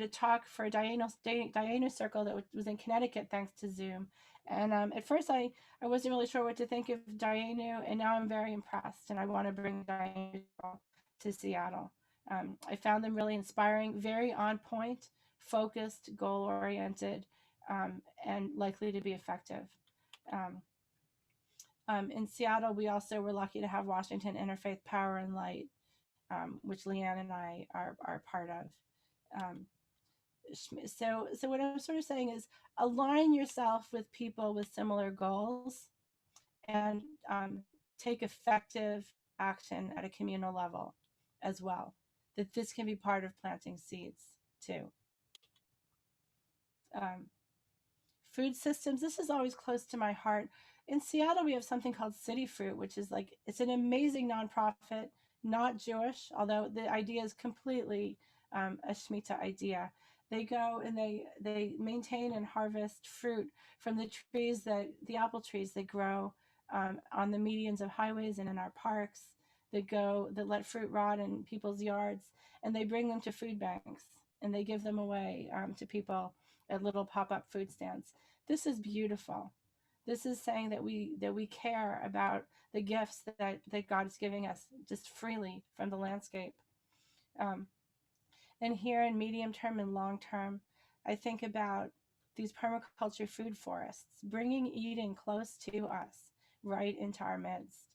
a talk for a Dayenu circle that was in Connecticut thanks to Zoom. And at first I wasn't really sure what to think of Dayenu, and now I'm very impressed, and I want to bring Dayenu to Seattle. I found them really inspiring, very on point, focused, goal-oriented, and likely to be effective. In Seattle, we also were lucky to have Washington Interfaith Power and Light, which Leanne and I are part of. So what I'm sort of saying is align yourself with people with similar goals, and take effective action at a communal level as well. That this can be part of planting seeds too. Food systems, this is always close to my heart. In Seattle, we have something called City Fruit, which is it's an amazing nonprofit, not Jewish, although the idea is completely a Shmita idea. They go and they maintain and harvest fruit from the apple trees that grow on the medians of highways and in our parks, that let fruit rot in people's yards, and they bring them to food banks and they give them away to people at little pop-up food stands. This is beautiful. This is saying that we care about the gifts that God is giving us just freely from the landscape. And here in medium term and long term, I think about these permaculture food forests, bringing Eden close to us, right into our midst.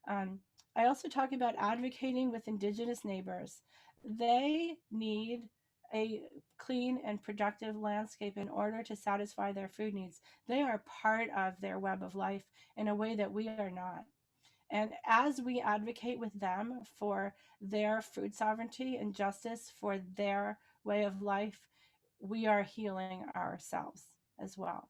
I also talk about advocating with Indigenous neighbors. They need a clean and productive landscape in order to satisfy their food needs. They are part of their web of life in a way that we are not. And as we advocate with them for their food sovereignty and justice for their way of life, we are healing ourselves as well.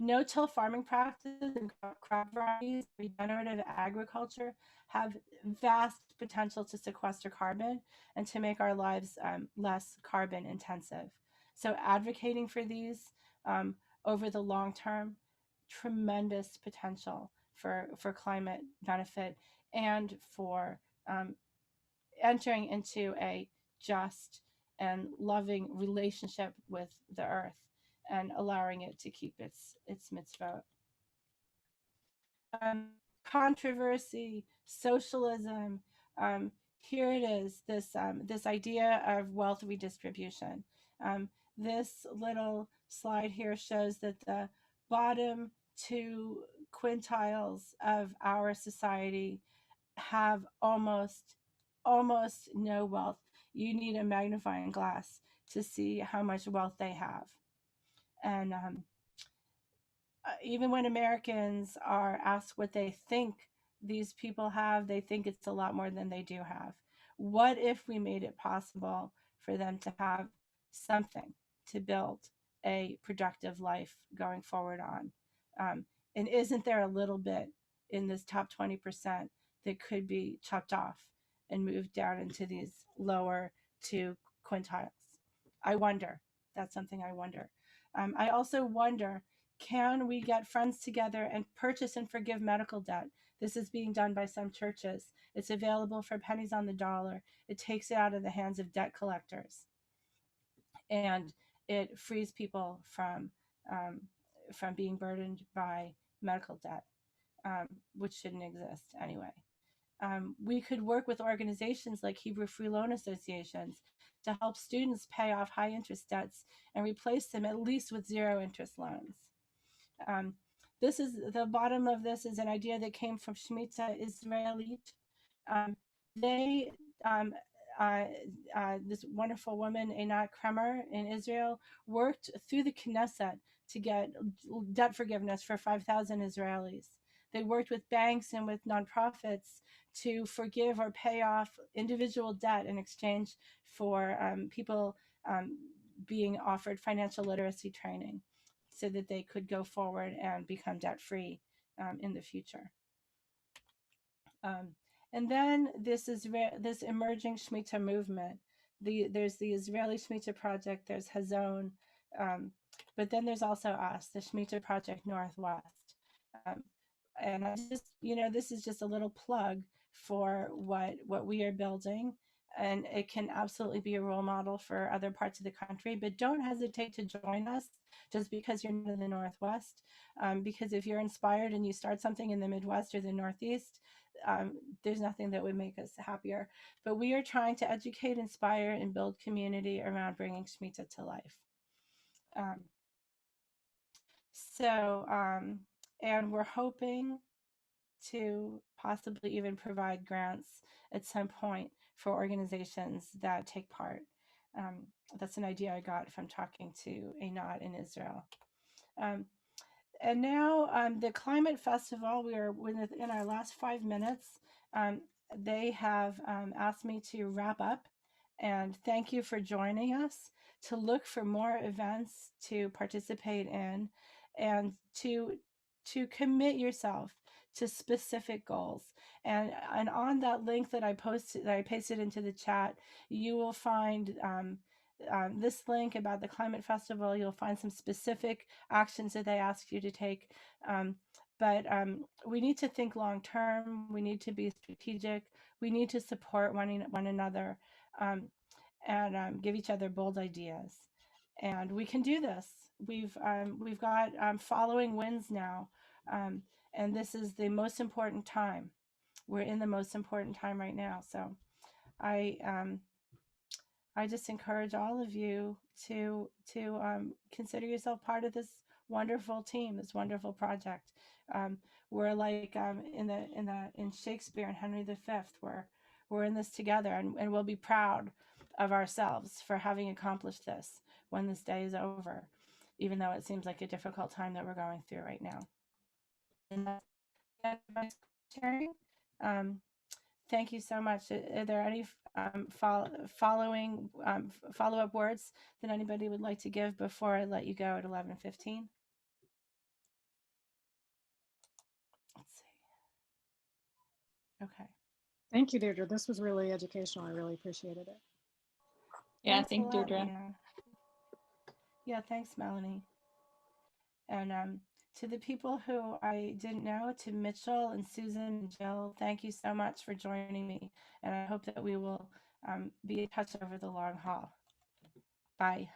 No-till farming practices and crop varieties, regenerative agriculture have vast potential to sequester carbon and to make our lives less carbon intensive. So advocating for these over the long term, tremendous potential for climate benefit and for entering into a just and loving relationship with the earth and allowing it to keep its mitzvot. Controversy, socialism. Here it is. This idea of wealth redistribution. This little slide here shows that the bottom 2 quintiles of our society have almost no wealth. You need a magnifying glass to see how much wealth they have. And even when Americans are asked what they think these people have, they think it's a lot more than they do have. What if we made it possible for them to have something to build a productive life going forward on? And isn't there a little bit in this top 20% that could be chopped off and moved down into these lower 2 quintiles? I wonder. That's something I wonder. I also wonder, can we get friends together and purchase and forgive medical debt? This is being done by some churches. It's available for pennies on the dollar. It takes it out of the hands of debt collectors. And it frees people from being burdened by medical debt, which shouldn't exist anyway. We could work with organizations like Hebrew Free Loan Associations to help students pay off high interest debts and replace them at least with 0 interest loans. This is the bottom of this is an idea that came from Shmita Israeli. This wonderful woman, Einat Kremer in Israel, worked through the Knesset to get debt forgiveness for 5,000 Israelis. They worked with banks and with nonprofits to forgive or pay off individual debt in exchange for people being offered financial literacy training so that they could go forward and become debt-free in the future. And then this emerging Shmita movement. There's the Israeli Shmita Project, there's Hazon, but then there's also us, the Shmita Project Northwest. And I just, this is just a little plug for what we are building, and it can absolutely be a role model for other parts of the country. But don't hesitate to join us just because you're not in the Northwest, because if you're inspired and you start something in the Midwest or the Northeast, there's nothing that would make us happier. But we are trying to educate, inspire, and build community around bringing Shmita to life. And we're hoping to possibly even provide grants at some point for organizations that take part. That's an idea I got from talking to Einat in Israel. And now the Climate Festival, we are within our last 5 minutes. They have asked me to wrap up, and thank you for joining us, to look for more events to participate in, and to commit yourself to specific goals. And on that link that I pasted into the chat, you will find this link about the Climate Festival. You'll find some specific actions that they ask you to take. But we need to think long term. We need to be strategic. We need to support one another, and give each other bold ideas. And we can do this. We've got following winds now, and this is the most important time. We're in the most important time right now. So I just encourage all of you to consider yourself part of this wonderful team, this wonderful project. We're like in Shakespeare and Henry V. We're in this together, and we'll be proud of ourselves for having accomplished this when this day is over, even though it seems like a difficult time that we're going through right now. And that's the end of my sharing. Thank you so much. Are there any follow-up words that anybody would like to give before I let you go at 11:15? Let's see. Okay. Thank you, Deirdre. This was really educational. I really appreciated it. Yeah, thank you, Deirdre. Yeah, thanks, Melanie. And to the people who I didn't know, to Mitchell and Susan and Jill, thank you so much for joining me. And I hope that we will be in touch over the long haul. Bye.